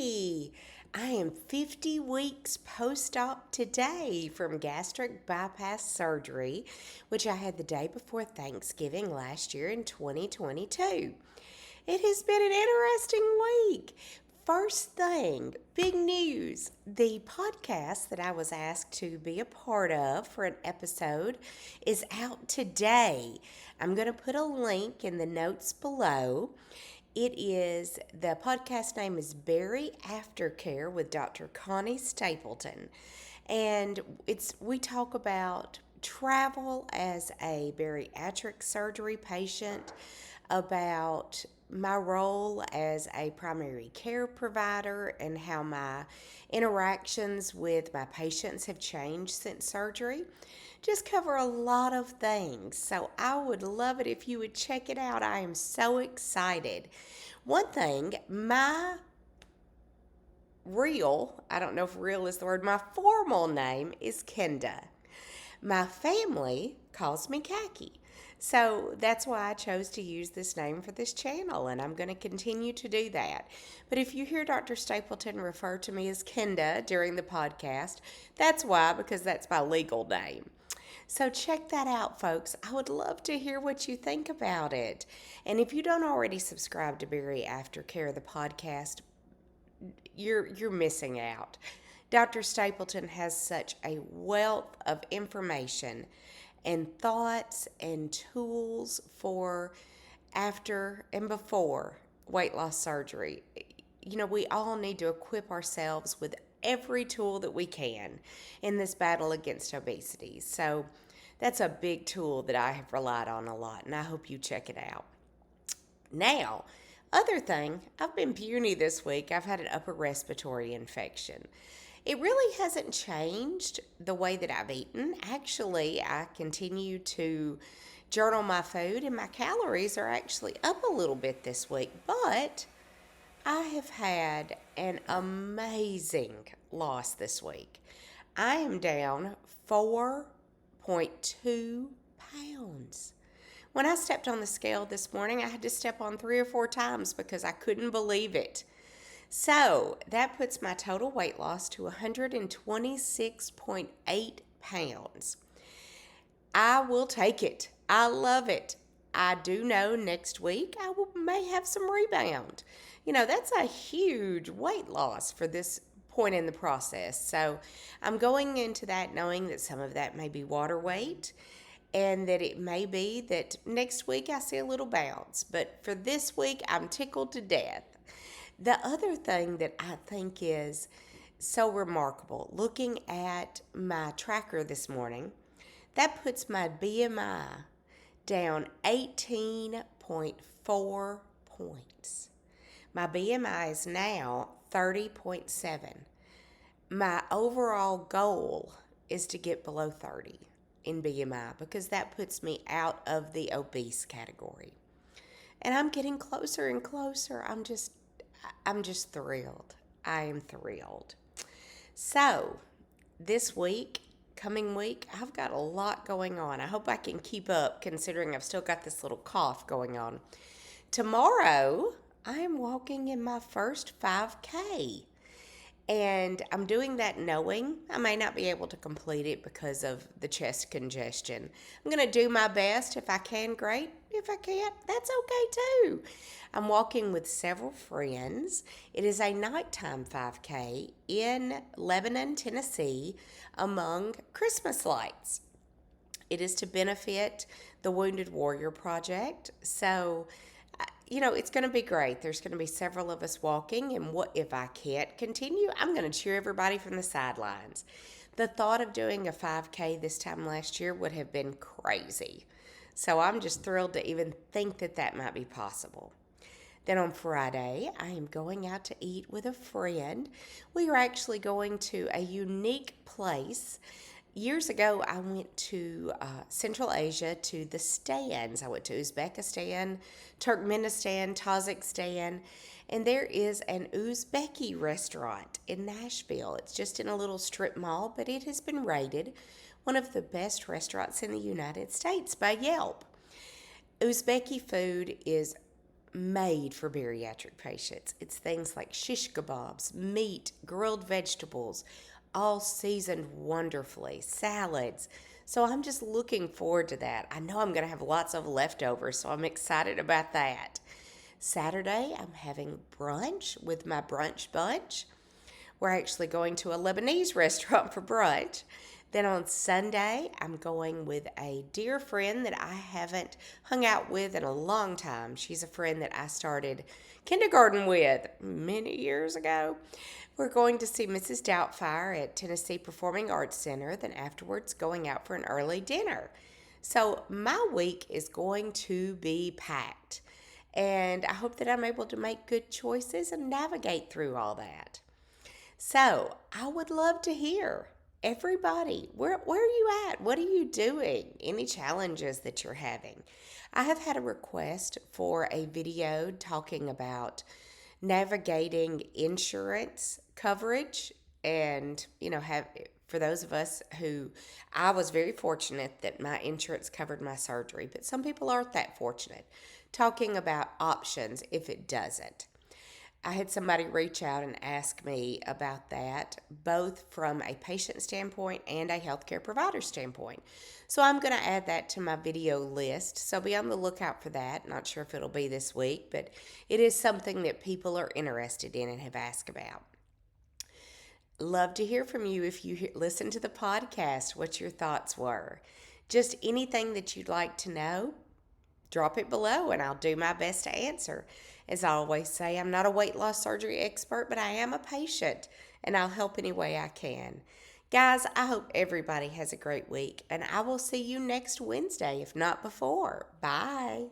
Hey, I am 50 weeks post-op today from gastric bypass surgery, which I had the day before Thanksgiving last year in 2022. It has been an interesting week. First thing, big news. The podcast that I was asked to be a part of for an episode is out today. I'm going to put a link in the notes below. The podcast name is Berry Aftercare with Dr. Connie Stapleton. And we talk about travel as a bariatric surgery patient, about my role as a primary care provider and how my interactions with my patients have changed since surgery. Just cover a lot of things. So I would love it if you would check it out. I am so excited. One thing, I don't know if real is the word, my formal name is Kenda. My family calls me Khaki. So that's why I chose to use this name for this channel, and I'm going to continue to do that. But if you hear Dr. Stapleton refer to me as Kenda during the podcast, that's why, because that's my legal name. So check that out, folks. I would love to hear what you think about it. And if you don't already subscribe to Berry Aftercare, the podcast, you're missing out. Dr. Stapleton has such a wealth of information and thoughts and tools for after and before weight loss surgery. We all need to equip ourselves with every tool that we can in this battle against obesity. So that's a big tool that I have relied on a lot, and I hope you check it out. Now, other thing, I've been puny this week. I've had an upper respiratory infection. It really hasn't changed the way that I've eaten. Actually, I continue to journal my food, and my calories are actually up a little bit this week. But I have had an amazing loss this week. I am down 4.2 pounds. When I stepped on the scale this morning, I had to step on 3 or 4 times because I couldn't believe it. So that puts my total weight loss to 126.8 pounds. I will take it. I love it. I do know next week may have some rebound. That's a huge weight loss for this point in the process. So I'm going into that knowing that some of that may be water weight, and that it may be that next week I see a little bounce. But for this week, I'm tickled to death. The other thing that I think is so remarkable, looking at my tracker this morning, that puts my BMI down 18.4 points. My BMI is now 30.7. My overall goal is to get below 30 in BMI because that puts me out of the obese category. And I'm getting closer and closer. I'm just thrilled. I am thrilled. So, coming week, I've got a lot going on. I hope I can keep up considering I've still got this little cough going on. Tomorrow, I am walking in my first 5K. And I'm doing that knowing I may not be able to complete it because of the chest congestion. I'm going to do my best. If I can, great. If I can't, that's okay too. I'm walking with several friends. It is a nighttime 5K in Lebanon, Tennessee, among Christmas lights. It is to benefit the Wounded Warrior Project. So it's going to be great. There's going to be several of us walking, and what if I can't continue? I'm going to cheer everybody from the sidelines. The thought of doing a 5K this time last year would have been crazy. So I'm just thrilled to even think that might be possible. Then on Friday, I am going out to eat with a friend. We are actually going to a unique place. Years ago, I went to Central Asia to the stands. I went to Uzbekistan, Turkmenistan, Tajikistan, and there is an Uzbeki restaurant in Nashville. It's just in a little strip mall, but it has been rated one of the best restaurants in the United States by Yelp. Uzbeki food is made for bariatric patients. It's things like shish kebabs, meat, grilled vegetables, all seasoned wonderfully, salads. So I'm just looking forward to that. I know I'm going to have lots of leftovers, so I'm excited about that. Saturday, I'm having brunch with my brunch bunch. We're actually going to a Lebanese restaurant for brunch. Then on Sunday, I'm going with a dear friend that I haven't hung out with in a long time. She's a friend that I started kindergarten with many years ago. We're going to see Mrs. Doubtfire at Tennessee Performing Arts Center, then afterwards going out for an early dinner. So my week is going to be packed, and I hope that I'm able to make good choices and navigate through all that. So I would love to hear everybody, where are you at? What are you doing? Any challenges that you're having? I have had a request for a video talking about navigating insurance coverage and, have for those of us who I was very fortunate that my insurance covered my surgery, but some people aren't that fortunate. Talking about options if it doesn't. I had somebody reach out and ask me about that, both from a patient standpoint and a healthcare provider standpoint. So I'm going to add that to my video list. So be on the lookout for that. Not sure if it'll be this week, but it is something that people are interested in and have asked about. Love to hear from you if you listen to the podcast, what your thoughts were. Just anything that you'd like to know, drop it below and I'll do my best to answer. As I always say, I'm not a weight loss surgery expert, but I am a patient and I'll help any way I can. Guys, I hope everybody has a great week and I will see you next Wednesday, if not before. Bye.